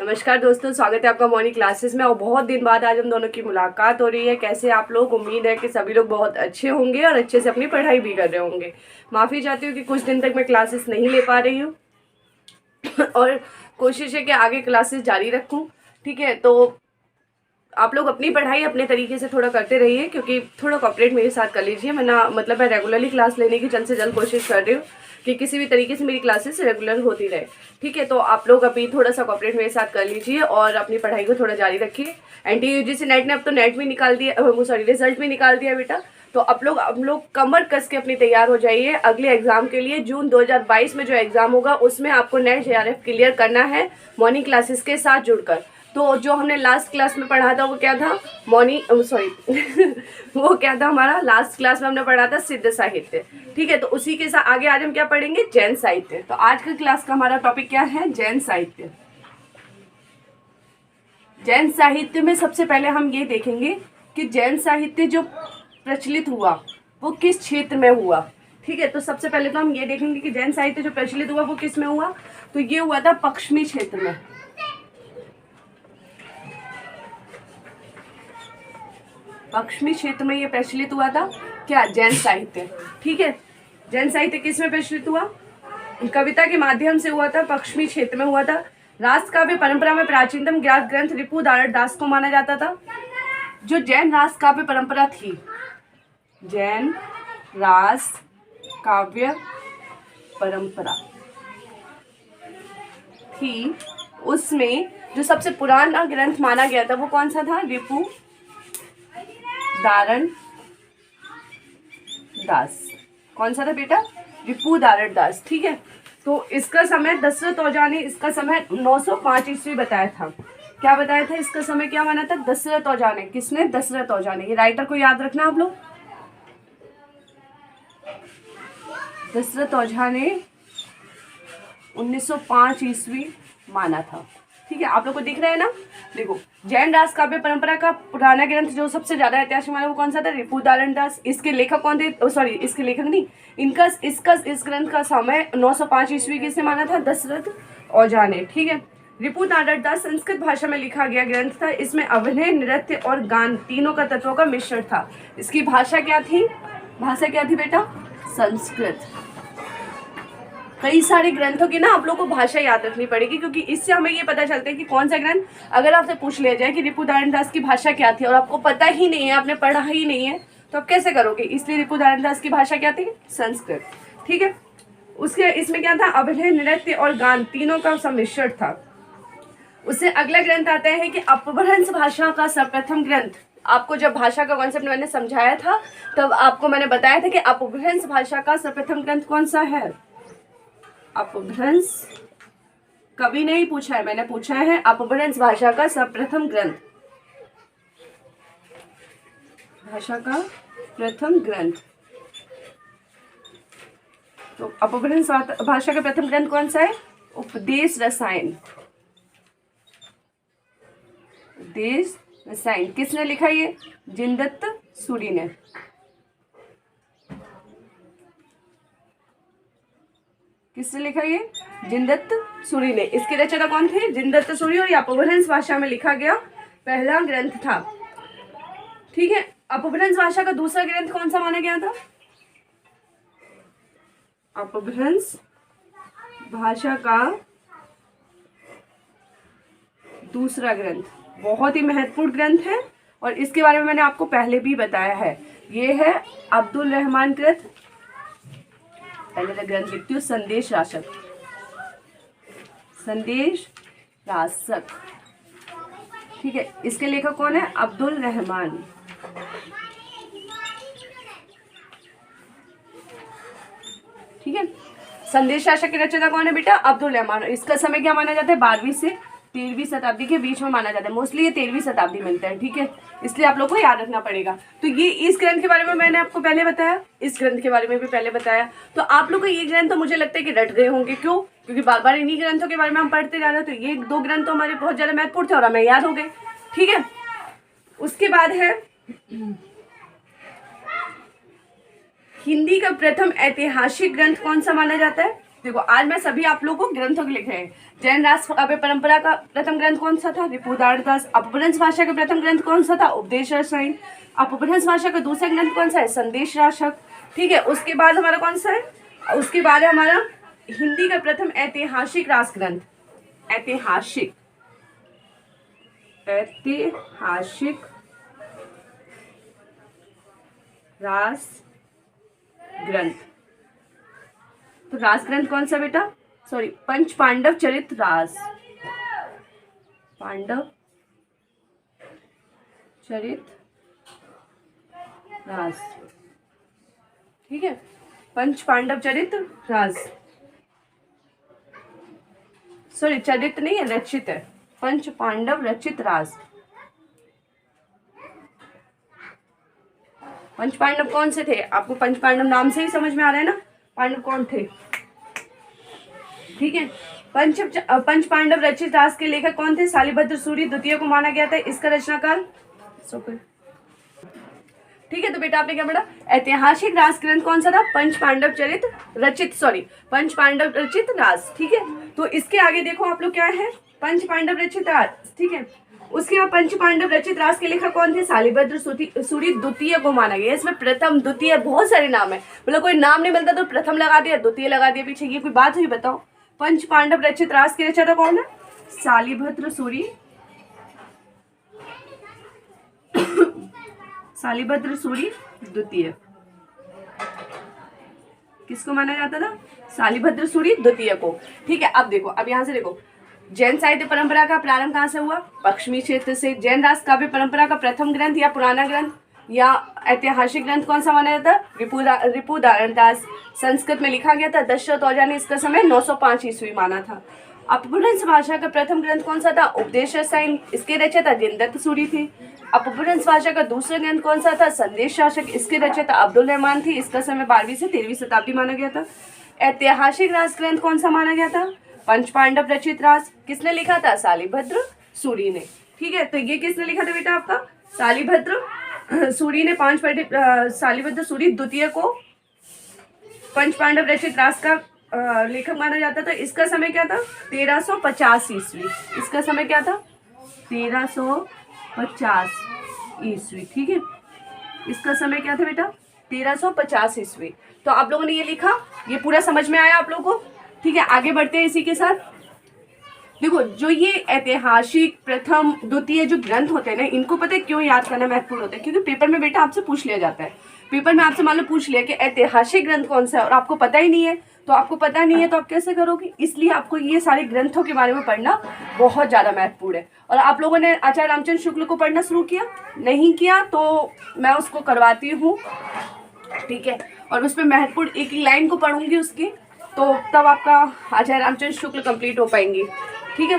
नमस्कार दोस्तों, स्वागत है आपका मॉर्निंग क्लासेस में। और बहुत दिन बाद आज हम दोनों की मुलाकात हो रही है। कैसे आप लोग? उम्मीद है कि सभी लोग बहुत अच्छे होंगे और अच्छे से अपनी पढ़ाई भी कर रहे होंगे। माफ़ी चाहती हूँ कि कुछ दिन तक मैं क्लासेस नहीं ले पा रही हूँ और कोशिश है कि आगे क्लासेस जारी रखूँ। ठीक है, तो आप लोग अपनी पढ़ाई अपने तरीके से थोड़ा करते रहिए, क्योंकि थोड़ा कॉपरेट मेरे साथ कर लीजिए। मैं रेगुलरली क्लास लेने की जल्द से जल्द कोशिश कर रही हूँ कि किसी भी तरीके से मेरी क्लासेस रेगुलर होती रहे। ठीक है, तो आप लोग अभी थोड़ा सा कॉपरेट मेरे साथ कर लीजिए और अपनी पढ़ाई को थोड़ा जारी रखिए। NTUGC नेट ने अब तो नेट भी निकाल दिया, रिजल्ट भी निकाल दिया बेटा। तो हम लोग कमर कस के अपनी तैयार हो जाइए अगले एग्जाम के लिए। जून 2022 में जो एग्जाम होगा उसमें आपको नेट JRF क्लियर करना है मॉर्निंग क्लासेस के साथ जुड़कर। तो जो हमने लास्ट क्लास में पढ़ा था वो क्या था? वो क्या था? हमारा लास्ट क्लास में हमने पढ़ा था सिद्ध साहित्य। ठीक है, तो उसी के साथ आगे आज हम क्या पढ़ेंगे? जैन साहित्य। तो आज का क्लास का हमारा टॉपिक क्या है? जैन साहित्य। जैन साहित्य में सबसे पहले हम ये देखेंगे कि जैन साहित्य जो प्रचलित हुआ वो किस क्षेत्र में हुआ। ठीक है, तो सबसे पहले तो हम ये देखेंगे कि जैन साहित्य जो प्रचलित हुआ वो किस में हुआ। तो ये हुआ था पश्चिमी क्षेत्र में। पश्चिमी क्षेत्र में ये प्रचलित हुआ था क्या? जैन साहित्य। ठीक है, जैन साहित्य किस में प्रचलित हुआ? कविता के माध्यम से हुआ था, पश्चिमी क्षेत्र में हुआ था। रास काव्य परंपरा में प्राचीनतम ग्रंथ रिपु दारड़ दास को माना जाता था। जो जैन रास काव्य परंपरा थी, जैन रास काव्य परंपरा थी, उसमें जो सबसे पुराना ग्रंथ माना गया था वो कौन सा था? रिपु दारड़ दास। कौन सा था बेटा? रिपु दारड़ दास। ठीक है, तो इसका समय दशरथ ओझा ने इसका समय 905 ईस्वी बताया था। क्या बताया था? इसका समय क्या माना था? दशरथ ओझा ने। किसने? दशरथ ओझा ने। ये राइटर को याद रखना आप लोग। दशरथ ओझा ने 1905 ईस्वी माना था। ठीक है, आप लोग को दिख रहा है ना? देखो, जैन रास काव्य परंपरा का पुराना ग्रंथ जो सबसे ज्यादा ऐतिहासिक माना वो कौन सा था? रिपु दारड़ दास। इसके लेखक कौन थे? सॉरी, इसके लेखक नहीं, इस ग्रंथ का समय 905 ईस्वी किसने माना था? दशरथ ओझा ने। ठीक है, रिपु दारड़ दास संस्कृत भाषा में लिखा गया ग्रंथ था। इसमें अभिनय, नृत्य और गान तीनों का तत्वों का मिश्रण था। इसकी भाषा क्या थी? भाषा क्या थी बेटा? संस्कृत। कई सारे ग्रंथों की ना आप लोगों को भाषा याद रखनी पड़ेगी, क्योंकि इससे हमें ये पता चलता है कि कौन सा ग्रंथ, अगर आपसे पूछ लिया जाए कि रिपु दारड़ दास की भाषा क्या थी और आपको पता ही नहीं है, आपने पढ़ा ही नहीं है, तो आप कैसे करोगे? इसलिए रिपु दारड़ दास की भाषा क्या थी? संस्कृत। ठीक है, उसके इसमें क्या था? अभिनय, नृत्य और गान तीनों का सम्मिश्रण था। उससे अगला ग्रंथ आता है कि अपभ्रंश भाषा का सर्वप्रथम ग्रंथ। आपको जब भाषा का कॉन्सेप्ट मैंने समझाया था तब आपको मैंने बताया था कि अपभ्रंश भाषा का सर्वप्रथम ग्रंथ कौन सा है? अपभ्रंश कभी नहीं पूछा है, मैंने पूछा है अपभ्रंश भाषा का सर्वप्रथम ग्रंथ। भाषा का प्रथम ग्रंथ। तो अपभ्रंश भाषा का प्रथम ग्रंथ कौन सा है? उपदेश रसायन। उपदेश रसायन किसने लिखा? ये जिनदत्त सूरि ने। किसने लिखा? ये जिनदत्त सूरि ने। इसके रचयिता कौन थे? जिनदत्त सूरि। और ये अपभ्रंश भाषा में लिखा गया पहला ग्रंथ था। ठीक है, अपभ्रंश भाषा का दूसरा ग्रंथ कौन सा माना गया था? अपभ्रंश भाषा का दूसरा ग्रंथ बहुत ही महत्वपूर्ण ग्रंथ है और इसके बारे में मैंने आपको पहले भी बताया है। ये है अब्दुल रहमान कृत, पहले तक ग्रंथ लिखती हूँ, संदेश राशक। संदेश राशक। ठीक है, इसके लेखक कौन है? अब्दुल रहमान। ठीक है, संदेश राशक के रचयिता कौन है बेटा? अब्दुल रहमान। इसका समय क्या माना जाता है? 12वीं से 13वीं शताब्दी के बीच में माना जाता है। मोस्टली ये 13वीं शताब्दी मिलता है। ठीक है, इसलिए आप लोग को याद रखना पड़ेगा। तो ये इस ग्रंथ के बारे में मैंने आपको पहले बताया, इस ग्रंथ के बारे में भी पहले बताया। तो आप लोग को ये ग्रंथ तो मुझे लगता है कि रट गए होंगे। क्यों? क्योंकि बार बार इन्हीं ग्रंथों के बारे में हम पढ़ते जा रहे हैं। तो ये दो ग्रंथ तो हमारे बहुत ज्यादा महत्वपूर्ण थे और हमें याद हो गए। ठीक है, उसके बाद है हिंदी का प्रथम ऐतिहासिक ग्रंथ कौन सा माना जाता है? देखो आज मैं सभी आप लोगों को ग्रंथों के लिख रहे हैं। जैन रास काव्य परंपरा का प्रथम ग्रंथ कौन सा था? रिपुदारदास। अपभ्रंश भाषा का प्रथम ग्रंथ कौन सा था? उपदेश रसायन। अपभ्रंश भाषा का दूसरा ग्रंथ कौन सा है? संदेश राशक। ठीक है, उसके बाद हमारा कौन सा है? उसके बाद है हमारा हिंदी का प्रथम ऐतिहासिक रास ग्रंथ, ऐतिहासिक रास ग्रंथ। तो रास ग्रंथ कौन सा बेटा? सॉरी, पंच पांडव चरित रास, पांडव चरित रास। ठीक है, पंच पांडव चरित रास, सॉरी चरित नहीं है, रचित है, पंच पांडव रचित रास। पंच पांडव कौन से थे? आपको पंच पांडव नाम से ही समझ में आ रहा है ना, पांडव कौन थे। ठीक है, पंच पांडव रचित रास के लेखक कौन थे? शालिभद्र सूरी द्वितीय को माना गया था इसका रचनाकाल। ठीक है, तो बेटा आपने क्या पढ़ा? ऐतिहासिक रास ग्रंथ कौन सा था? पंच पांडव चरित रचित, सॉरी पंच पांडव रचित रास। ठीक है, तो इसके आगे देखो आप लोग क्या है, पंच पांडव रचित रास। ठीक है, उसके बाद पंच पांडव रचित रास के लेखक कौन थे? शालिभद्र सूरी द्वितीय को माना गया। इसमें प्रथम द्वितीय बहुत सारे नाम है, मतलब कोई नाम नहीं मिलता तो प्रथम लगा दिया, द्वितीय लगा दिया पीछे, ये कोई बात हुई? बताओ, पंच पांडव रचित रास के रचयिता कौन है? शालिभद्र सूरी, शालिभद्र सूरी द्वितीय। किसको माना जाता था? शालिभद्र सूरी द्वितीय को। ठीक है, अब देखो, अब यहाँ से देखो, जैन साहित्य परंपरा का प्रारंभ कहाँ से हुआ? पश्चिमी क्षेत्र से। जैन रास काव्य परंपरा का प्रथम ग्रंथ या पुराना ग्रंथ या ऐतिहासिक ग्रंथ कौन सा माना जाता? रिपुदारदास। संस्कृत में लिखा गया था, दशरथ औजा ने इसका समय 905 ईस्वी माना था। अपभ्रंश भाषा का प्रथम ग्रंथ कौन सा था? उपदेश रसायन, इसके रचयिता जिनदत्त सूरी थे। अपभ्रंश भाषा का दूसरा ग्रंथ कौन सा था? संदेश शासक, इसके रचयिता अब्दुल रहमान थी, इसका समय 12वीं से 13वीं शताब्दी माना गया था। ऐतिहासिक रास ग्रंथ कौन सा माना गया था? पंच पांडव रचित रास, किसने लिखा था? शालिभद्र सूरी ने। ठीक है, तो ये किसने लिखा था बेटा आपका? शालिभद्र सूरी ने। शालिभद्र सूरी द्वितीय को पंच पांडव रचित रास का लेखक माना जाता था। इसका समय क्या था? 1350 ईस्वी। इसका समय क्या था? 1350 ईस्वी। ठीक है, इसका समय क्या था बेटा? 1350 ईस्वी। तो आप लोगों ने ये लिखा, ये पूरा समझ में आया आप लोगों को? ठीक है, आगे बढ़ते हैं इसी के साथ। देखो, जो ये ऐतिहासिक प्रथम द्वितीय जो ग्रंथ होते हैं ना, इनको पता है क्यों याद करना महत्वपूर्ण होता है? क्योंकि पेपर में बेटा आपसे पूछ लिया जाता है। पेपर में आपसे मान लो पूछ लिया कि ऐतिहासिक ग्रंथ कौन सा है और आपको पता ही नहीं है, तो आपको पता नहीं है तो आप कैसे करोगे? इसलिए आपको ये सारे ग्रंथों के बारे में पढ़ना बहुत ज़्यादा महत्वपूर्ण है। और आप लोगों ने आचार्य रामचंद्र शुक्ल को पढ़ना शुरू किया? नहीं किया तो मैं उसको करवाती हूँ। ठीक है, और उसमें महत्वपूर्ण एक एक लाइन को पढ़ूंगी उसकी, तो तब आपका आचार्य रामचंद्र शुक्ल कंप्लीट हो पाएंगी। ठीक है,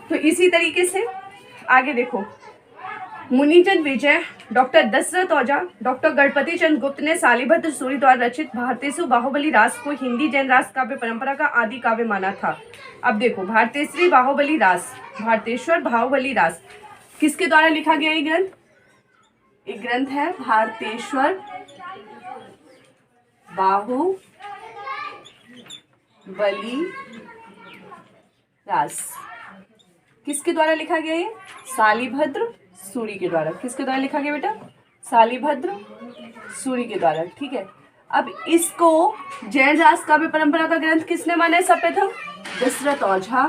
तो इसी तरीके से आगे देखो, मुनिचंद विजय, डॉक्टर दशरथ औजा, डॉक्टर गणपति चंद्र गुप्त ने शालिभद्र सूरी द्वारा रचित भारतेषु बाहुबली रास को हिंदी जैन रास काव्य परंपरा का आदि काव्य माना था। अब देखो, भारतेश्वरी बाहुबली रास, भारतेश्वर बाहुबली रास किसके द्वारा लिखा गया ये ग्रंथ? एक ग्रंथ है भारतेश्वर बाहुबली रास। किसके द्वारा लिखा गया ये? शालिभद्र सूरी के द्वारा। किसके द्वारा लिखा गया बेटा? शालिभद्र सूरी के द्वारा। ठीक है, अब इसको जैन रास काव्य परंपरा का ग्रंथ किसने माना है सर्वप्रथम? दशरथ औझा।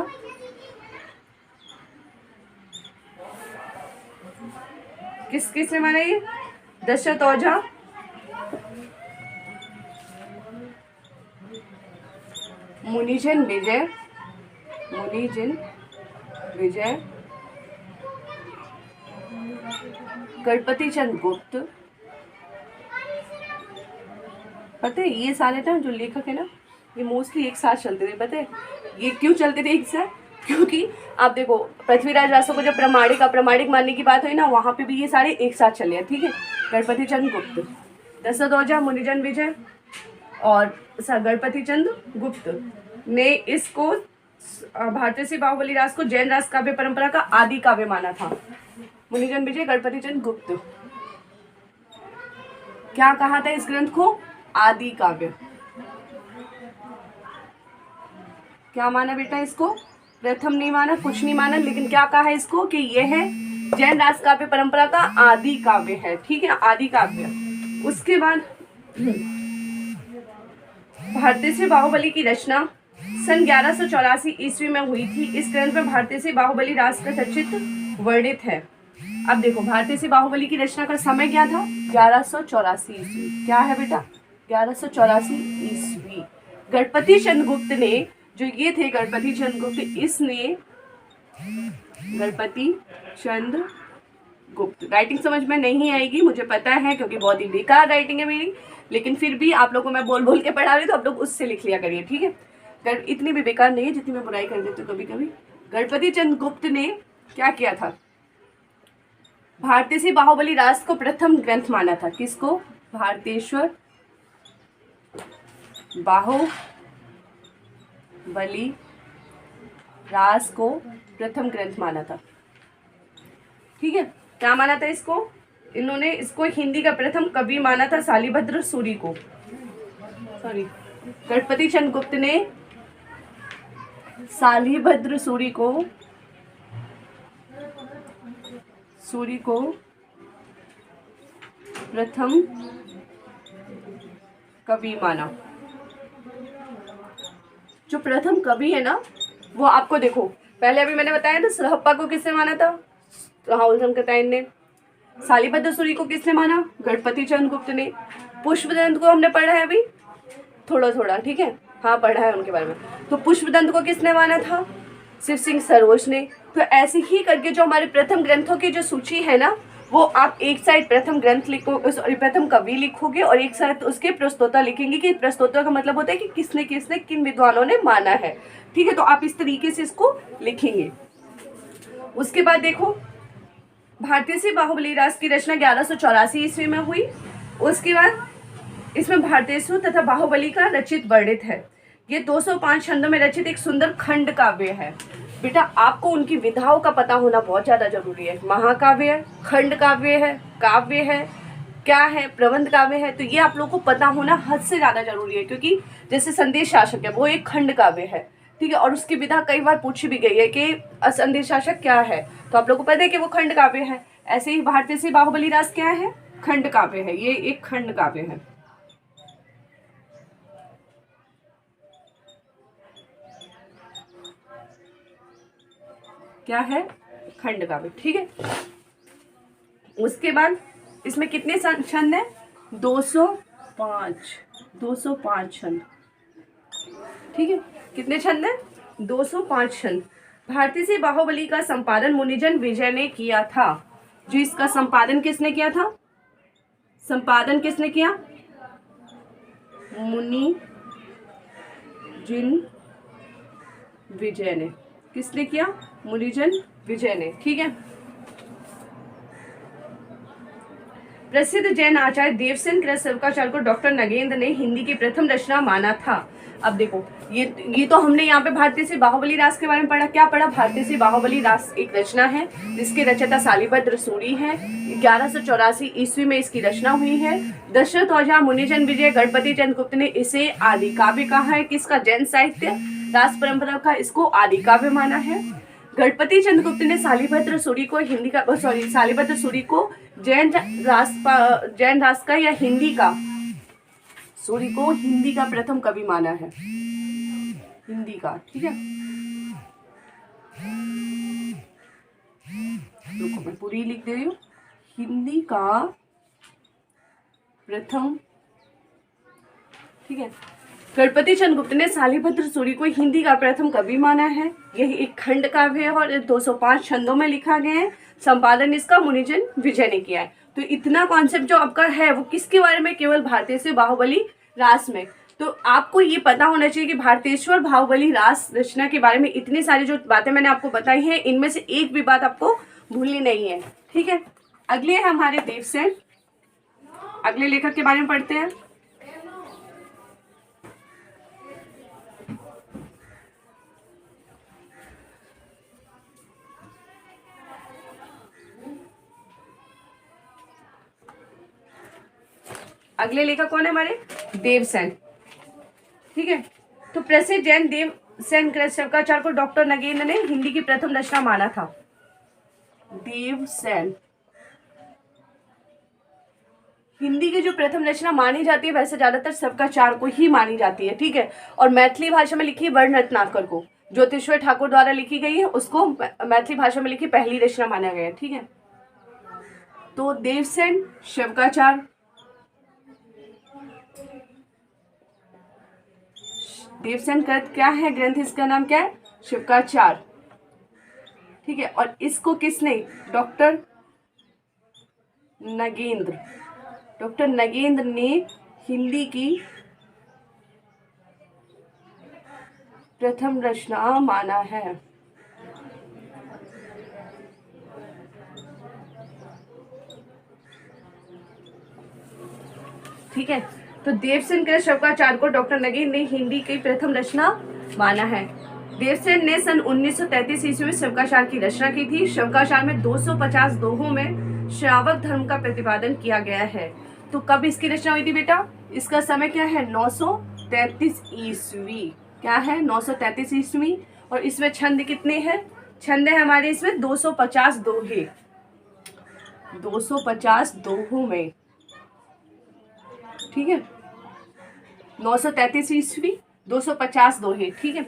किसने माना ये? दशरथ औझा। मुनिजन विजय, गणपति चंद्र गुप्त। पता है ये सारे ना जो लेखक है ना, ये मोस्टली एक साथ चलते थे। पता है ये क्यों चलते थे एक साथ? क्योंकि आप देखो, पृथ्वीराज रासो को जब अप्रामाणिक मानने की बात हुई ना, वहाँ पे भी ये सारे एक साथ चले हैं। ठीक है, गणपति चंद्र गुप्त, दशरथ औझा, मुनिजन विजय और गणपति चंद्र गुप्त ने इसको भारतीय से बाहुबली रास को जैन रास काव्य परंपरा का आदि काव्य माना था। मुनिजन विजय, गणपति चंद्र गुप्त क्या कहा था इस ग्रंथ को? आदि काव्य। क्या माना बेटा इसको? प्रथम नहीं माना, कुछ नहीं माना, लेकिन क्या कहा है इसको कि यह है जैन रास काव्य परंपरा का आदि काव्य है। ठीक है, आदि काव्य। उसके बाद भारतीय से बाहुबली की रचना सन 1184 ईस्वी में हुई थी। इस ग्रंथ में भारतीय से बाहुबली रास का रचित वर्णित है। अब देखो, भारतीय से बाहुबली की रचना का समय क्या था? 1184 ईस्वी। क्या है बेटा? 1184 ईस्वी। गणपति चंद्रगुप्त ने, जो ये थे गणपति चंद्रगुप्त, इसने गणपति चंद्रगुप्त, राइटिंग समझ में नहीं आएगी मुझे पता है, क्योंकि बहुत ही बेकार राइटिंग है मेरी, लेकिन फिर भी आप लोगों को मैं बोल बोल के पढ़ा रही हूँ, तो आप लोग उससे लिख लिया करिए। ठीक है, इतनी भी बेकार नहीं है जितनी मैं बुराई कर देती हूँ कभी कभी। गणपति चंद्रगुप्त ने क्या किया था? भारतीय से बाहुबली रास को प्रथम ग्रंथ माना था। किसको? भारतेश्वर बाहुबली रास को प्रथम ग्रंथ माना था। ठीक है, क्या माना था इसको? इन्होंने इसको हिंदी का प्रथम कवि माना था शालिभद्र सूरी को। सॉरी, गणपति चंद्रगुप्त ने शालिभद्र सूरी को प्रथम कवि माना। जो प्रथम कवि है ना, वो आपको देखो, पहले अभी मैंने बताया ना, सरहप्पा को किसने माना था? राहुल शंकरताइन ने। शालिभद्र सूरी को किसने माना? गणपति चंद्रगुप्त ने। पुष्पदंत को हमने पढ़ा है अभी थोड़ा थोड़ा, ठीक है, हाँ पढ़ा है उनके बारे में। तो पुष्पदंत को किसने माना था? शिव सिंह सरोज ने। तो ऐसे ही करके जो हमारे प्रथम ग्रंथों की जो सूची है ना, वो आप एक साइड प्रथम ग्रंथ लिखो, सॉरी प्रथम कवि लिखोगे, और एक साइड उसके प्रस्तोता लिखेंगे कि प्रस्तोता का मतलब होता है कि किसने किसने किन विद्वानों ने माना है। ठीक है, तो आप इस तरीके से इसको लिखेंगे। उसके बाद देखो, भारतीय से बाहुबली रास की रचना 1184 ईस्वी में हुई। उसके बाद इसमें भारतेश्वर तथा बाहुबली का रचित वर्णित है। ये 205 छंदों में रचित एक सुंदर खंड काव्य है। बेटा, आपको उनकी विधाओं का पता होना बहुत ज़्यादा जरूरी है। महाकाव्य है, खंड काव्य है, काव्य है, क्या है, प्रबंध काव्य है। तो ये आप लोगों को पता होना हद से ज़्यादा जरूरी है, क्योंकि जैसे संदेश शासक है, वो एक खंड काव्य है। ठीक है, और उसकी विधा कई बार पूछी भी गई है कि संदेश शासक क्या है, तो आप लोगों को पता है कि वो खंड काव्य है। ऐसे ही भारतीय से बाहुबली रास क्या है? खंड काव्य है। ये एक खंड काव्य है। क्या है? खंड काव्य। ठीक है, उसके बाद इसमें कितने छंद हैं? 205 छंद। ठीक है, कितने छंद हैं? 205 छंद। भारतीय से बाहुबली का संपादन मुनिजन विजय ने किया था। जो इसका संपादन किसने किया था? संपादन किसने किया? मुनिजन विजय ने। किसने किया? मुनिजन विजय ने। ठीक है, प्रसिद्ध जैन आचार्य देवसेन कृतसर्वकाचार्य को डॉक्टर नगेंद्र ने हिंदी की प्रथम रचना माना था। अब देखो, ये तो हमने यहाँ पे भारतीय से बाहुबली रास के बारे में पढ़ा। क्या पढ़ा? भारतीय से बाहुबली रास एक रचना है जिसके रचयिता शालिभद्र सूरी है। 1184 ईस्वी में इसकी रचना हुई है। दशरथ औझा, मुनिजन विजय, गणपति चंद्रगुप्त ने इसे आदि काव्य कहा है। किसका? जैन साहित्य रास परंपरा का इसको आदि काव्य माना है। गणपति चंद्रगुप्त ने शालिभद्र सूरी को शालिभद्र सूरी को जैन रास का या हिंदी का, सूरी को हिंदी का प्रथम कवि माना है। हिंदी का, ठीक है, रुको मैं पूरी लिख दे रही हूँ। हिंदी का प्रथम, ठीक है, गणपति चंद्रगुप्त ने शालिभद्र सूरी को हिंदी का प्रथम कवि माना है। यह एक खंड काव्य है और 205 छंदों में लिखा गया है। संपादन इसका मुनिजन विजय ने किया है। तो इतना कॉन्सेप्ट जो आपका है वो किसके बारे में? केवल भारतीय से बाहुबली रास में। तो आपको ये पता होना चाहिए कि भारतेश्वर बाहुबली रास रचना के बारे में इतनी सारी जो बातें मैंने आपको बताई हैं, इनमें से एक भी बात आपको भूलनी नहीं है। ठीक है, अगले है हमारे देवसेन। अगले लेखक के बारे में पढ़ते हैं। अगले लेखक कौन है हमारे? देवसेन। ठीक है, तो प्रसिद्ध जैन देवसेन कृत शवकाचार्य को डॉक्टर नगेंद्र ने हिंदी की प्रथम रचना माना था। देवसेन हिंदी की जो प्रथम रचना मानी जाती है वैसे ज्यादातर शवकाचार्य को ही मानी जाती है, ठीक है। और मैथिली भाषा में लिखी वर्ण रत्नाकर को ज्योतिश्वर ठाकुर द्वारा लिखी गई है, उसको मैथिली भाषा में लिखी पहली रचना माना गया है, ठीक है। तो देवसेन शवकाचार्य, देवसेन कृत क्या है ग्रंथ, इसका नाम क्या है, शवकाचार्य, ठीक है। और इसको किसने, डॉक्टर नगेंद्र, डॉक्टर नगेंद्र ने हिंदी की प्रथम रचना माना है। ठीक है, तो देवसेन कृत शवकाचार्य को डॉक्टर नगेंद्र ने हिंदी की प्रथम रचना माना है। देवसेन ने सन 1933 ईस्वी में शवकाचार्य की रचना की थी। शवकाचार्य में 250 दोहों में श्रावक धर्म का प्रतिपादन किया गया है। तो कब इसकी रचना हुई थी बेटा, इसका समय क्या है, 933 ईस्वी, क्या है 933 ईस्वी। और इसमें छंद कितने हैं, छंद है हमारे इसमें 250 दोहे, 250 दोहों में, ठीक है। 933 ईस्वी 250 दोहे, ठीक है।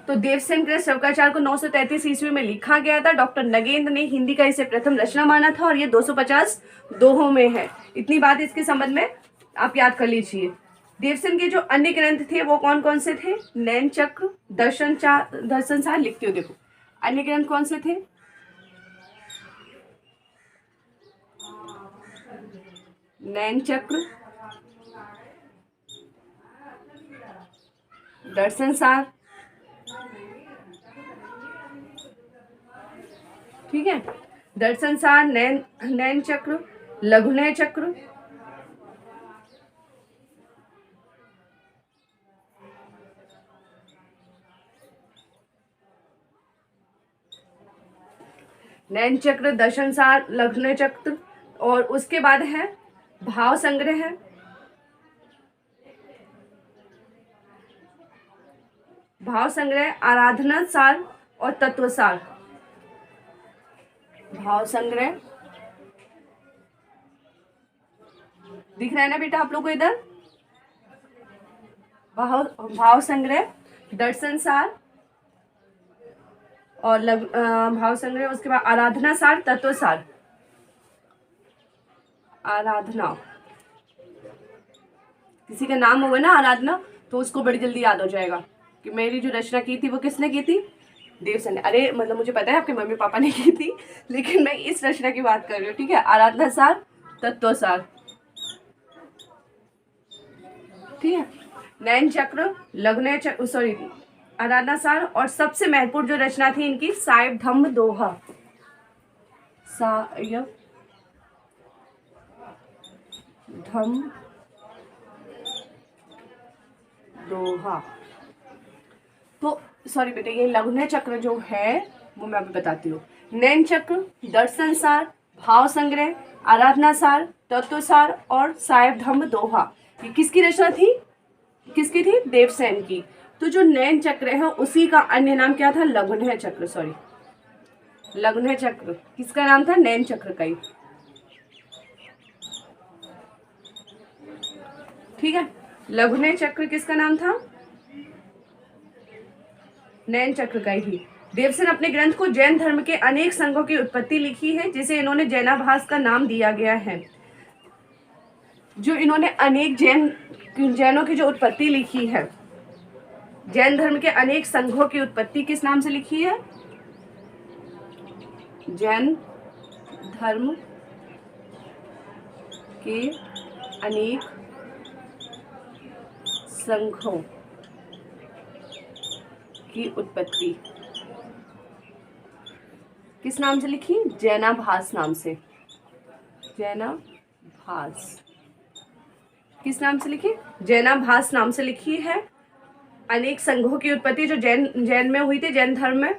तो देवसेन कृत शवकाचार्य को 933 ईस्वी में लिखा गया था। डॉक्टर नगेंद्र ने हिंदी का इसे प्रथम रचना माना था और ये 250 दोहों में है। इतनी बात इसके संबंध में आप याद कर लीजिए। देवसेन के जो अन्य ग्रंथ थे वो कौन कौन से थे, नैन चक्र, दर्शन सार, लिखती हो देखो अन्य ग्रंथ कौन से थे, नैन चक्र, दर्शन सार, ठीक है। दर्शन सार, नैन चक्र, लघुनय चक्र, नैन चक्र, दर्शन सार, लघुनय चक्र। और उसके बाद है भाव संग्रह है, भाव संग्रह, आराधना सार और तत्व सार। भाव संग्रह दिख रहा है ना बेटा आप लोग को इधर, भाव संग्रह, दर्शन सार और भाव संग्रह, उसके बाद आराधना सार, तत्व सार। आराधना, किसी का नाम होगा ना आराधना तो उसको बड़ी जल्दी याद हो जाएगा कि मेरी जो रचना की थी वो किसने की थी, देवसेन ने। अरे मतलब मुझे पता है आपके मम्मी पापा ने की थी, लेकिन मैं इस रचना की बात कर रही हूँ, ठीक है। आराधना सार, तत्व सार, ठीक है। नैन चक्र, लघुनय चक्र, सॉरी आराधना सार, और सबसे महत्वपूर्ण जो रचना थी इनकी सायब धम्म दोहा, सायब धम्म दोहा। तो सॉरी बेटे ये लघुनय चक्र जो है वो मैं अभी बताती हूँ। नैन चक्र, दर्शन सार, भाव संग्रह, आराधना सार, तत्व सार और सायब धम्म दोहा, ये किसकी रचना थी, किसकी थी, देवसेन की। तो जो नैन चक्र है उसी का अन्य नाम क्या था, लघुनय चक्र, सॉरी लघुनय चक्र किसका नाम था, नैन चक्र का ही, ठीक है। लघुनय चक्र किसका नाम था, नैन चक्र का ही। देवसेन अपने ग्रंथ को जैन धर्म के अनेक संघों की उत्पत्ति लिखी है, जिसे इन्होंने जैनाभास का नाम दिया गया है। जो इन्होंने अनेक जैनों की जो उत्पत्ति लिखी है, जैन धर्म के अनेक संघों की उत्पत्ति किस नाम से लिखी है, जैन धर्म के अनेक संघों की उत्पत्ति किस नाम से लिखी, जैनाभास नाम से, जैनाभास किस नाम से लिखी, जैनाभास नाम से लिखी है। अनेक संघों की उत्पत्ति जो जैन में हुई थी, जैन धर्म में।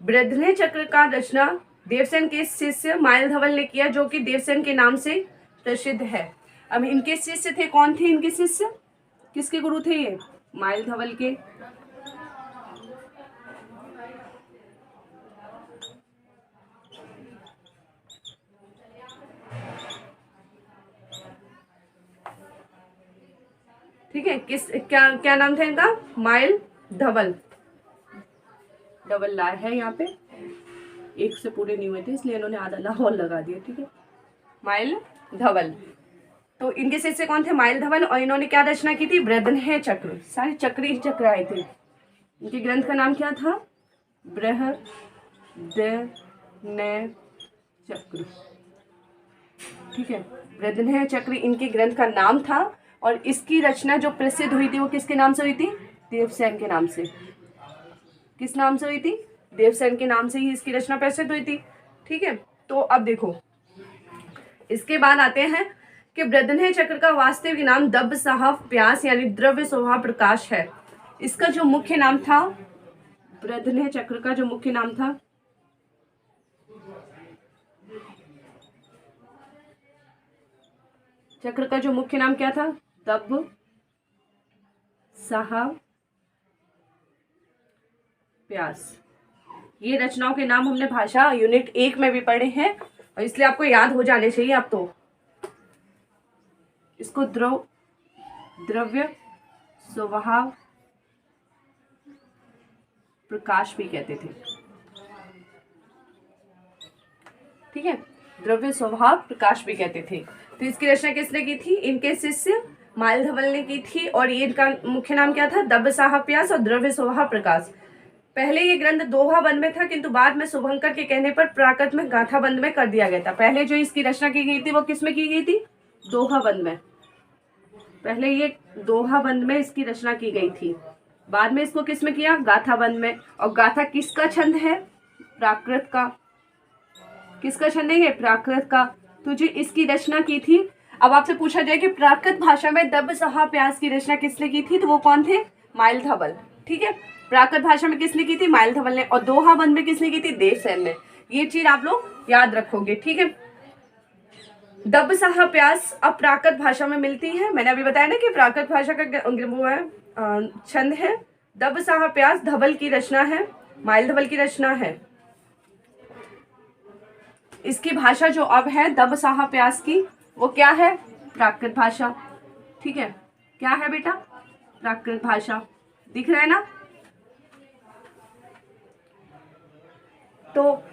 बृहन्नय चक्र का रचना देवसेन के शिष्य माइलधवल ने किया, जो कि देवसेन के नाम से प्रसिद्ध है। अब इनके शिष्य थे, कौन थे इनके शिष्य, किसके गुरु थे ये, माइलधवल के, ठीक है, किस क्या क्या नाम था इनका? माइल धवल। डबल ला है यहाँ पे, एक से पूरे नहीं हुए थे इसलिए इन्होंने आधा ला और लगा दिया। ठीक है, माइल धवल। तो इनके शिष्य कौन थे? माइल धवल। और इन्होंने क्या रचना की थी? बृहदन्य चक्र। सारे चक्र ही चक्र आए थे। इनके ग्रंथ का नाम क्या था? बृहदन्य चक्र। ठीक है, बृहदन्य चक्र इनके ग्रंथ का नाम था। और इसकी रचना जो प्रसिद्ध हुई थी वो किसके नाम से हुई थी? देवसेन के नाम से। किस नाम से हुई थी? देवसेन के नाम से ही इसकी रचना प्रसिद्ध हुई थी। ठीक है, तो अब देखो इसके बाद आते हैं कि बृहदन्य चक्र का वास्तविक नाम दब्ब साहब प्यास यानी द्रव्य स्वभाव प्रकाश है। इसका जो मुख्य नाम था, बृहदन्य चक्र का जो मुख्य नाम था, चक्र का जो मुख्य नाम क्या था? दब्ब साहब प्यास। ये रचनाओं के नाम हमने भाषा यूनिट 1 में भी पढ़े हैं और इसलिए आपको याद हो जाने चाहिए। अब तो इसको द्रव्य स्वभाव प्रकाश भी कहते थे। ठीक है, द्रव्य स्वभाव प्रकाश भी कहते थे। तो इसकी रचना किसने की थी? इनके शिष्य माइल धवल ने की थी। और ये इनका मुख्य नाम क्या था? दब्ब साहब प्यास और द्रव्य स्वभाव प्रकाश। पहले ये ग्रंथ दोहा बंद में था, किंतु बाद में शुभंकर के कहने पर प्राकृत में गाथा बंद में कर दिया गया था। पहले जो इसकी रचना की गई थी वो किस में की गई थी? दोहा बंद में। पहले ये दोहा बंद में इसकी रचना की गई थी, बाद में इसको किस में किया? गाथा बंद में। और गाथा किसका छंद है? प्राकृत का। किसका छंद है ये? प्राकृत का। तो जो इसकी रचना की थी, अब आपसे पूछा जाए कि प्राकृत भाषा में दब्ब साहब प्यास की रचना किसने की थी, तो वो कौन थे? माइल धवल। ठीक है, प्राकृत भाषा में किसने की थी? माइल धवल ने। और दोहा बंद में किसने की थी? देवसेन ने। ये चीज आप लोग याद रखोगे। ठीक है, दब्ब साहब प्यास अब प्राकृत भाषा में मिलती है। मैंने अभी बताया ना कि प्राकृत भाषा का वो है छंद है। दब्ब साहब प्यास धवल की रचना है, माइल धवल की रचना है। इसकी भाषा जो अब है दब्ब साहब प्यास की, वो क्या है? प्राकृत भाषा। ठीक है, क्या है बेटा? प्राकृत भाषा। दिख रहा है ना? तो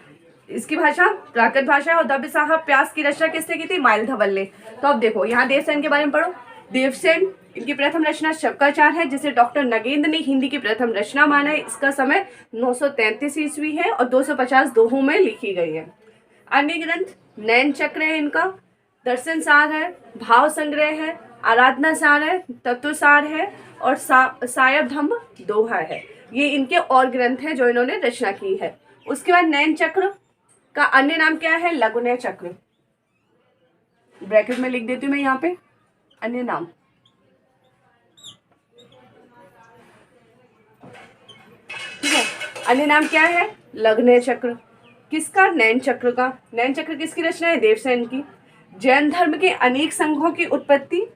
इसकी भाषा प्राकृत भाषा है और दब्ब साहब प्यास की रचना किसने की थी? माइल धवल ने। तो अब देखो यहाँ देवसेन के बारे में पढ़ो। देवसेन इनकी प्रथम रचना शब्दाचार है, जिसे डॉक्टर नगेंद्र ने हिंदी की प्रथम रचना माना है। इसका समय 933 ईस्वी है और 250 दोहों में लिखी गई है। अन्य ग्रंथ नैन चक्र है इनका, दर्शन सार है, भाव संग्रह है, आराधना सार है, तत्व सार है और सायब धम्म दोहा है। ये इनके और ग्रंथ हैं जो इन्होंने रचना की है। उसके बाद नैन चक्र का अन्य नाम क्या है? लघुनय चक्र। ब्रैकेट में लिख देती हूँ मैं यहाँ पे अन्य नाम। ठीक है, अन्य नाम क्या है? लघुनय चक्र। किसका? नैन चक्र का। नैन चक्र किसकी रचना है? देवसेन की। जैन धर्म के अनेक संघों की उत्पत्ति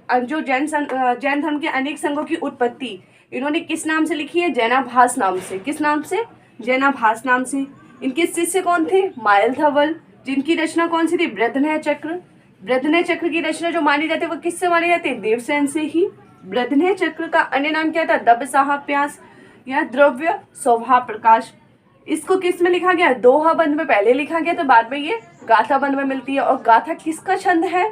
जो जैन धर्म के अनेक संघों की उत्पत्ति इन्होंने किस नाम से लिखी है? जैनाभास नाम से। किस नाम से? जैनाभास नाम से। इनके शिष्य कौन थे? माइल धवल। जिनकी रचना कौन सी थी? बृहदन्य चक्र। बृहदन्य चक्र की रचना जो मानी जाती है वो किससे मानी जाती है? देवसेन से ही। बृहदन्य चक्र का अन्य नाम क्या था? दब्ब साहब प्यास या द्रव्य स्वभाव प्रकाश। इसको किस में लिखा गया? दोहा बंद में पहले लिखा गया, तो बाद में ये गाथा बंद में मिलती है। और गाथा किसका छंद है?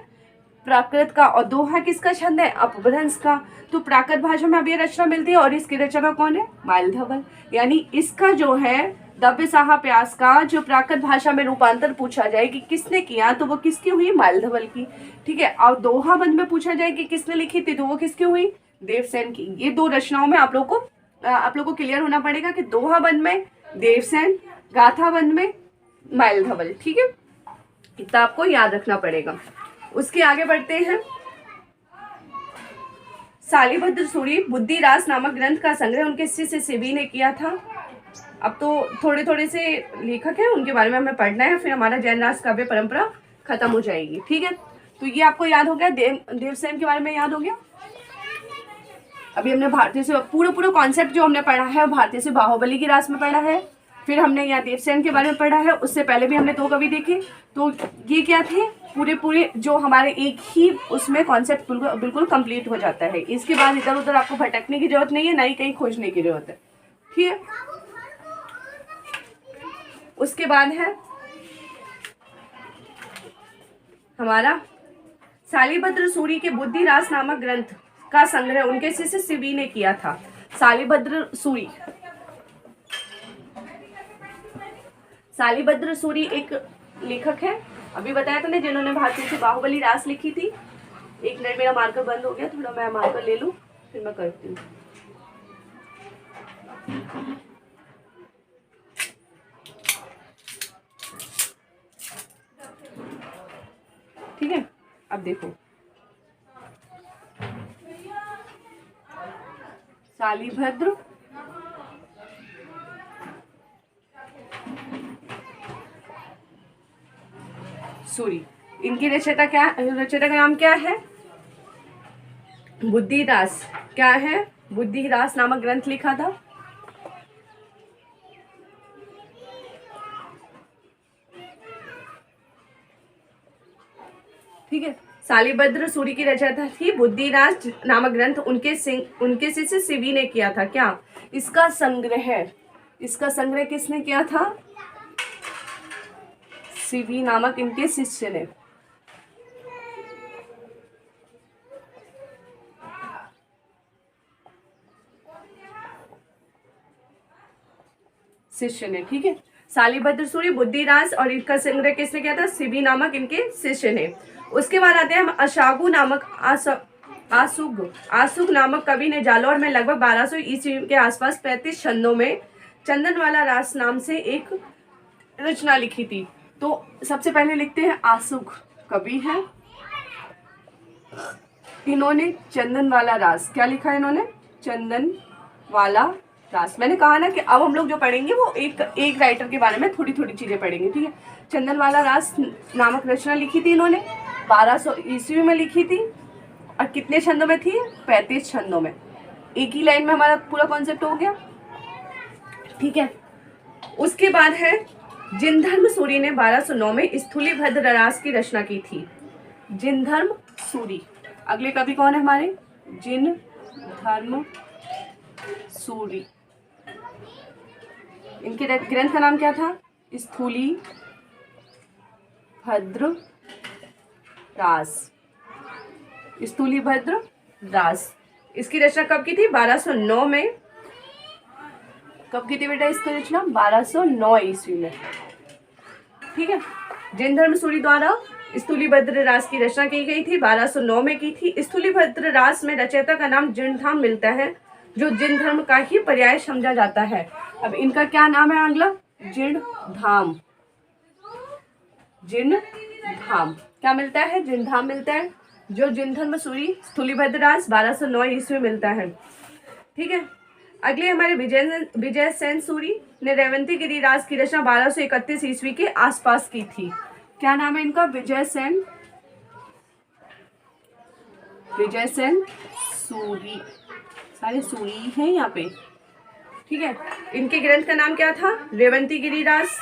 प्राकृत का। और दोहा किसका छंद है? अपभ्रंश का। तो प्राकृत भाषा में अब ये रचना मिलती है और इसकी रचना कौन है? माइल धवल। यानी इसका जो है दब्ब साहब प्यास का जो प्राकृत भाषा में रूपांतर पूछा जाए कि किसने किया, तो वो किसकी हुई? माइल धवल की। ठीक है, और दोहा बंद में पूछा जाए कि किसने लिखी थी, तो वो किसकी हुई? देवसेन की। ये दो रचनाओं में आप लोग को क्लियर होना पड़ेगा कि दोहा बंद में देवसेन, गाथा बंद में माइल धवल। ठीक है, इतना आपको याद रखना पड़ेगा। उसके आगे बढ़ते हैं। शालिभद्र सूरी बुद्धिरास नामक ग्रंथ का संग्रह उनके शिष्य सेबी ने किया था। अब तो थोड़े थोड़े से लेखक हैं, उनके बारे में हमें पढ़ना है, फिर हमारा जैन रास काव्य परंपरा खत्म हो जाएगी। ठीक है, तो ये आपको याद हो गया। देवसेन के बारे में याद हो गया। अभी हमने भारतीय से पूरा कॉन्सेप्ट जो हमने पढ़ा है भारतीय से बाहुबली की रास में पढ़ा है। फिर हमने यहाँ देवसेन के बारे में पढ़ा है, उससे पहले भी हमने 2 कवि देखे। तो ये क्या थे, पूरे जो हमारे एक ही उसमें कॉन्सेप्ट बिल्कुल कंप्लीट हो जाता है। इसके बाद इधर उधर आपको भटकने की जरूरत नहीं है, ना ही कहीं खोजने की जरूरत है। ठीक है, उसके बाद है हमारा शालिभद्र सूरी के बुद्धिरास नामक ग्रंथ का संग्रह उनके शिष्य शिवी ने किया था। शालिभद्र सूरी एक लेखक है, अभी बताया था ना, जिन्होंने भारतीय से बाहुबली रास लिखी थी। एक मिनट, मेरा मार्कर बंद हो गया, थोड़ा मैं मार्कर ले लूं फिर मैं करती हूँ। ठीक है, अब देखो शालिभद्र सूरी, इनकी रचयिता का नाम क्या है, बुद्धिरास। क्या है, बुद्धिरास नामक ग्रंथ लिखा था। ठीक है, शालिभद्र सूरी की रचयिता थी बुद्धिरास नामक ग्रंथ उनके शिष्य शिवी ने किया था। क्या, इसका संग्रह किसने किया था, शिवी नामक इनके शिष्य ने। ठीक है, शालिभद्र सूरी, बुद्धिरास और इनका संग्रह किसने किया था, शिवी नामक इनके शिष्य ने। उसके बाद आते हैं हम अशागु नामक आसुग नामक कवि ने जालौर में लगभग 1200 ईस्वी के आसपास 35 छंदों में चंदनवाला रास नाम से एक रचना लिखी थी। तो सबसे पहले लिखते हैं आसुग कवि है, इन्होंने चंदनवाला रास, क्या लिखा है इन्होंने, चंदनवाला रास। मैंने कहा ना कि अब हम लोग जो पढ़ेंगे वो एक राइटर के बारे में थोड़ी थोड़ी चीजें पढ़ेंगे। ठीक है, चंदनवाला रास नामक रचना लिखी थी इन्होंने, 1200 ईस्वी में लिखी थी, और कितने छंदों में थी, 35 छंदों में। एक ही लाइन में हमारा पूरा कॉन्सेप्ट हो गया। ठीक है, उसके बाद है जिनधर्म सूरी ने 1209 में स्थूलीभद्र रास की रचना की थी। जिनधर्म सूरी, अगले कवि कौन है हमारे, जिनधर्म सूरी। इनके ग्रंथ का नाम क्या था, स्थूलीभद्र रास। स्थूलीभद्र रास, इसकी रचना कब की थी, 1209 में। कब की थी बेटा इसकी रचना, 1209 ईस्वी में। ठीक है, जिनधर्म सूरी द्वारा स्थूलीभद्र रास की रचना की गई थी, 1209 में की थी। स्थूलीभद्र रास में रचयिता का नाम जिनधाम मिलता है, जो जिनधर्म का ही पर्याय समझा जाता है। अब इनका क्या नाम है अगला, जिनधाम। जिनधाम क्या मिलता है, जिनधाम मिलता है, जो जिनधर्म सूरी स्थूलीभद्र रास 1209 ईस्वी मिलता है। ठीक है, अगले हमारे विजय सेन सूरी ने रेवंती गिरी रास की रचना 1231 ईस्वी के आसपास की थी। क्या नाम है इनका, विजय सेन सूरी, सारे सूरी हैं यहाँ पे। ठीक है, इनके ग्रंथ का नाम क्या था, रेवंती गिरी रास।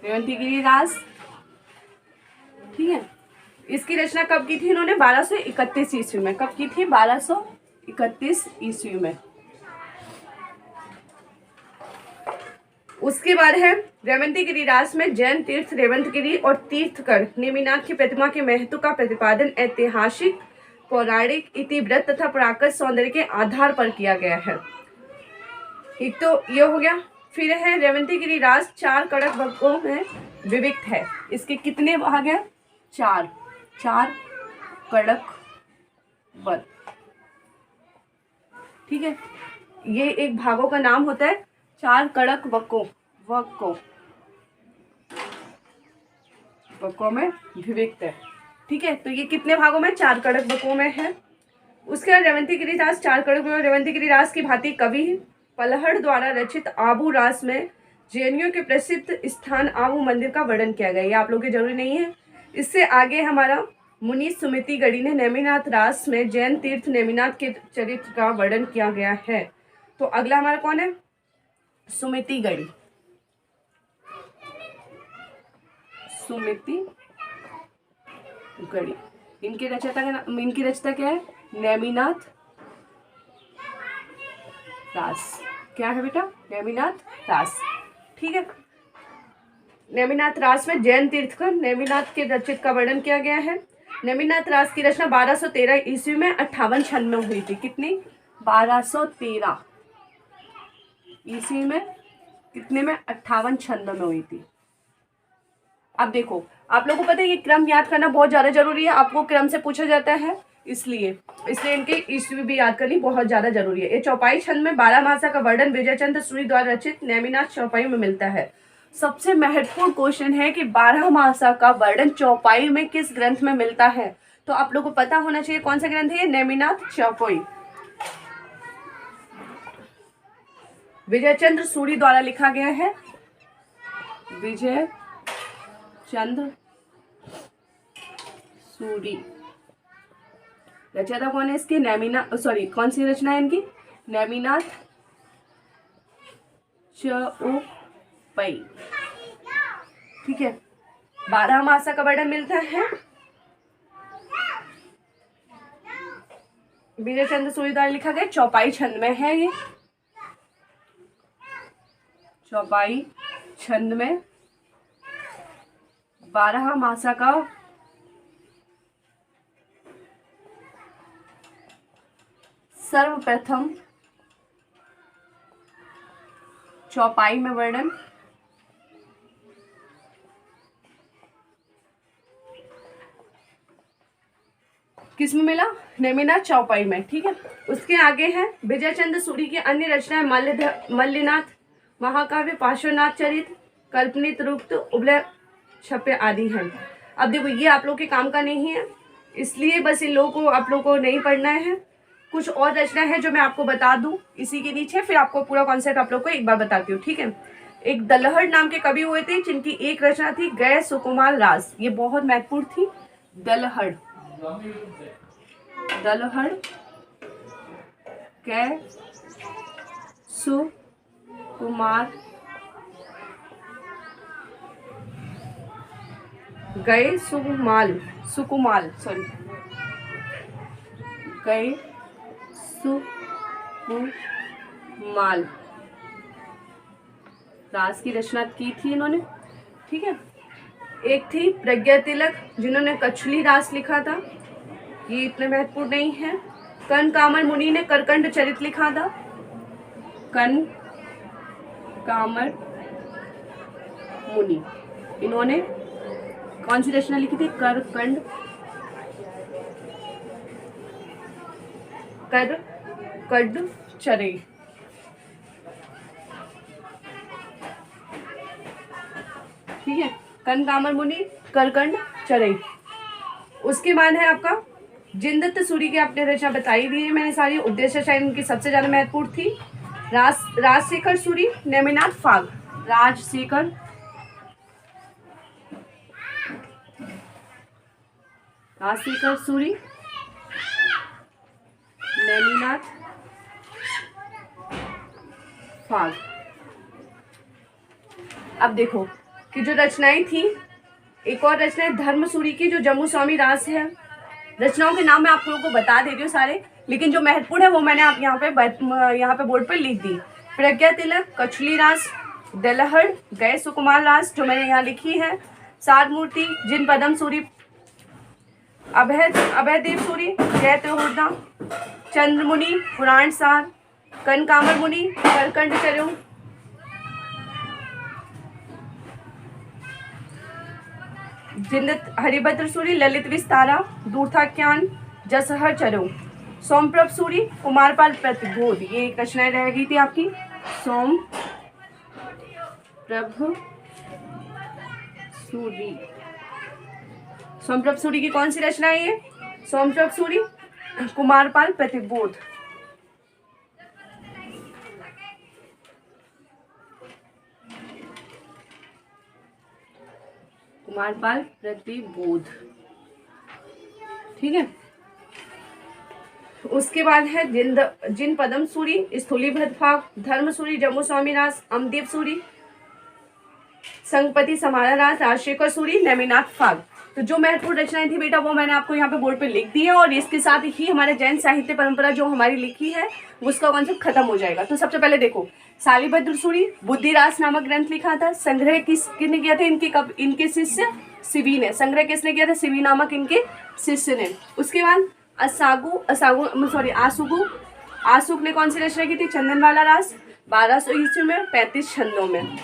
रेवंती गिरी रास। ठीक है, इसकी रचना कब की थी इन्होंने, 1231 ईस्वी में। कब की थी, 1231 ईस्वी में। उसके बाद है रेवंती गिरी रास में जैन तीर्थ रेवंतगिरी और तीर्थकर नेमिनाथ की प्रतिमा के महत्व का प्रतिपादन ऐतिहासिक, पौराणिक, इतिवृत्त तथा प्राकृतिक सौंदर्य के आधार पर किया गया है। एक तो ये हो गया। फिर है रेवंती गिरी रास 4 कड़क भागों में विभक्त है। इसके कितने भाग हैं, 4 कड़क वर्ग। ठीक है, ये एक भागों का नाम होता है, 4 कड़क वक्कों में विभक्त है। ठीक है, तो ये कितने भागों में, 4 कड़क वक्कों में है। उसके बाद रेवंती गिरी रास 4 कड़क में। रेवंती गिरी रास की भांति कवि पलहड़ द्वारा रचित आबू रास में जेएनयू के प्रसिद्ध स्थान आबू मंदिर का वर्णन किया गया। ये आप लोग के जरूरी नहीं है। इससे आगे हमारा मुनि सुमति गढ़ी ने नेमिनाथ रास में जैन तीर्थ नेमिनाथ के चरित्र का वर्णन किया गया है। तो अगला हमारा कौन है? सुमति गढ़ी। सुमति गढ़ी, इनके रचयिता क्या है? नेमिनाथ रास। क्या है बेटा? नेमिनाथ रास। ठीक है, नेमिनाथ रास में जैन तीर्थ का नेमिनाथ के रचित का वर्णन किया गया है। नेमिनाथ रास की रचना 1213 ईस्वी में 58 छंद में हुई थी। कितनी? 1213 ईस्वी में कितने में? 58 छंद में हुई थी। अब देखो, आप लोगों को पता है ये क्रम याद करना बहुत ज़्यादा जरूरी है। आपको क्रम से पूछा जाता है, इसलिए इनके ईस्वी भी याद करनी बहुत ज़्यादा जरूरी है। ये चौपाई छंद में 12 मासा का वर्णन विजय चंद्र सूरी द्वारा रचित नेमिनाथ चौपाई में मिलता है। सबसे महत्वपूर्ण क्वेश्चन है कि 12 मासा का वर्णन चौपाई में किस ग्रंथ में मिलता है? तो आप लोगों को पता होना चाहिए कौन सा ग्रंथ है? नेमिनाथ चौपाई। विजय चंद्र सूरी द्वारा लिखा गया है। विजय चंद्र सूरी रचयिता कौन है इसकी? कौन सी रचना है इनकी? नेमिनाथ चौपाई। ठीक है, 12 मासा का वर्णन मिलता है विजय चंद्र सूरी द्वारा लिखा गया। चौपाई छंद में है ये। चौपाई छंद में 12 मासा का सर्वप्रथम चौपाई में वर्णन किस में मिला? नेमिनाथ चौपाई में। ठीक है, उसके आगे है विजय चंद्र सूरी की अन्य रचनाएं मल्लिनाथ महाकाव्य, पार्श्वनाथ चरित, कल्पनित रूप, उबले छपे आदि हैं। अब देखो, ये आप लोग के काम का नहीं है, इसलिए बस इन लोगों को आप लोग को नहीं पढ़ना है। कुछ और रचना है जो मैं आपको बता दूं इसी के नीचे, फिर आपको पूरा कॉन्सेप्ट आप लोग को एक बार बताती हूँ। ठीक है, एक दलहड़ नाम के कवि हुए थे जिनकी एक रचना थी गए सुकुमार रास। ये बहुत महत्वपूर्ण थी। दलहड़ गए सुकुमार गए सुकुमाल रास की रचना की थी इन्होंने। ठीक है, एक थी प्रज्ञा तिलक जिन्होंने कछली रास लिखा था, ये इतने महत्वपूर्ण नहीं है। कनकामर मुनि ने करकंड चरित लिखा था। कनकामर मुनि, इन्होंने कौन सी रचना लिखी थी? करकंड चरई। ठीक है, कनकामर मुनि, करकंड चरई। उसके बाद है आपका जिनदत्त सूरी की आपने रचना बताई दी है मैंने सारी। उपदेश शायद उनकी सबसे ज्यादा महत्वपूर्ण थी। राजशेखर सूरी, नेमिनाथ फाग। राजशेखर सूरी, नेमिनाथ फाग। अब देखो कि जो रचनाएं थी, एक और रचना है धर्म सूरी की जो जम्मू स्वामी रास है। रचनाओं के नाम मैं आप लोगों को बता दे रही हूँ सारे, लेकिन जो महत्वपूर्ण है वो मैंने आप यहाँ पे बोर्ड पे लिख दी। प्रज्ञा तिलक, कछली रास, दलहड़, गए सुकुमार रास जो मैंने यहाँ लिखी है, सारमूर्ति, जिन पदम सूरी, अभयदेव सूरी, जय त्रिहुर्दा, चंद्रमुनि, पुराण सार, कनकामर मुनि, करकंड चरऊ, जिंदत हरिभद्र सूरी, ललित विस्तारा, दूर्थाख्यान, जसहर चरऊ, सोमप्रभ सूरी, कुमारपाल प्रतिबोध। ये एक रचनाएं रह गई थी आपकी। सोमप्रभ सूरी की कौन सी रचना है ये? सोमप्रभ सूरी, कुमारपाल प्रतिबोध। कुमारपाल प्रतिबोध, ठीक है। उसके बाद है जिन पदम सूरी, स्थूलीभद्र फाग, धर्मसूरी, जम्मू स्वामीनाथ, अमदेव सूरी, संगपति समारानाथ, राजशेखर सूरी, नेमिनाथ फाग। तो जो महत्वपूर्ण रचनाएं थी बेटा वो मैंने आपको यहाँ पे बोर्ड पे लिख दी है, और इसके साथ ही हमारे जैन साहित्य परंपरा जो हमारी लिखी है उसका कॉन्सेप्ट खत्म हो जाएगा। तो सबसे पहले देखो, शालिभद्र सूरी बुद्धिरास नामक ग्रंथ लिखा था। संग्रह किसने किया था? इनके शिष्य शिवी ने। संग्रह किसने किया था? शिवी नामक इनके शिष्य ने। उसके बाद आसुक ने कौन सी रचना की थी? चंदनवाला रास, 1200 ईस्वी में, 35 छंदों में।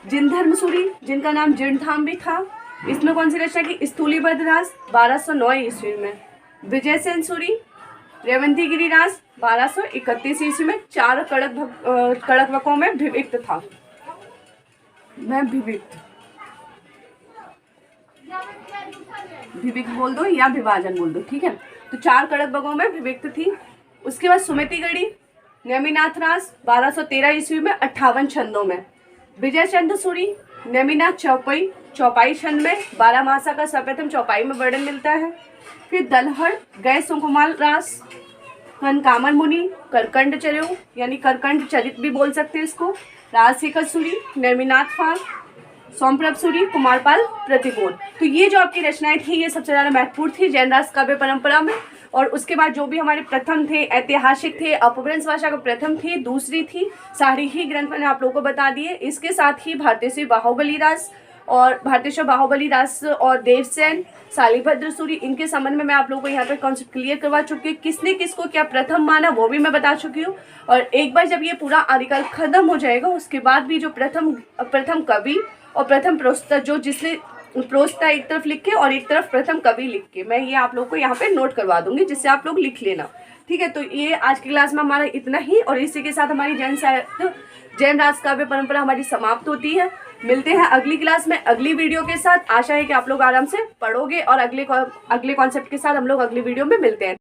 जिनधर्म सूरी, जिनका नाम जीर्णधाम भी था, इसमें कौन सी रचना की? स्थूलीभद्र रास, 1209 ईस्वी में। विजयसेन सूरी रेवंतीगिरी रास, 1231 ईस्वी में। 4 कड़कवकों में विविक्त था। विविक्त बोल दो या विभाजन बोल दो, ठीक है। तो 4 कड़कवकों में विविक्त थी। उसके बाद सुमतिगढ़ी नेमिनाथ रास, 1213 ईस्वी में, 58 छंदों में। विजयचंद्र सूरी नेमिनाथ चौपाई छंद में, 12 मासा का सर्वप्रथम चौपाई में वर्णन मिलता है। फिर दलहड़ गए सुकुमार रास, कनकामन मुनि, करकंड चर्यो यानी करकंड चरित भी बोल सकते हैं इसको, राजशेखर सूरी, नेमिनाथ फाग, सोमप्रभ सूरी, कुमारपाल प्रतिबोध। तो ये जो आपकी रचनाएं थी ये सबसे ज़्यादा महत्वपूर्ण थी जैन रास काव्य परंपरा में। और उसके बाद जो भी हमारे प्रथम थे, ऐतिहासिक थे, अपभ्रंश भाषा का प्रथम थी, दूसरी थी, सारी ही ग्रंथ मैंने आप लोगों को बता दिए। इसके साथ ही भारतेश्वरी बाहुबली रास और देवसेन, शालिभद्र सूरी, इनके संबंध में मैं आप लोगों को यहाँ पे कॉन्सेप्ट क्लियर करवा चुकी हूँ। किसने किसको क्या प्रथम माना वो भी मैं बता चुकी हूँ। और एक बार जब ये पूरा आर्टिकल खत्म हो जाएगा उसके बाद भी जो प्रथम कवि और प्रथम प्रोस्ता, जो जिसने प्रोस्ता एक तरफ लिख के और एक तरफ प्रथम कवि लिख के, मैं ये आप लोग को यहाँ पे नोट करवा दूंगी जिससे आप लोग लिख लेना, ठीक है। तो ये आज की क्लास में हमारा इतना ही, और इसी के साथ हमारी जैन रास काव्य परंपरा हमारी समाप्त होती है। मिलते हैं अगली क्लास में अगली वीडियो के साथ। आशा है कि आप लोग आराम से पढ़ोगे और अगले कॉन्सेप्ट के साथ हम लोग अगली वीडियो में मिलते हैं।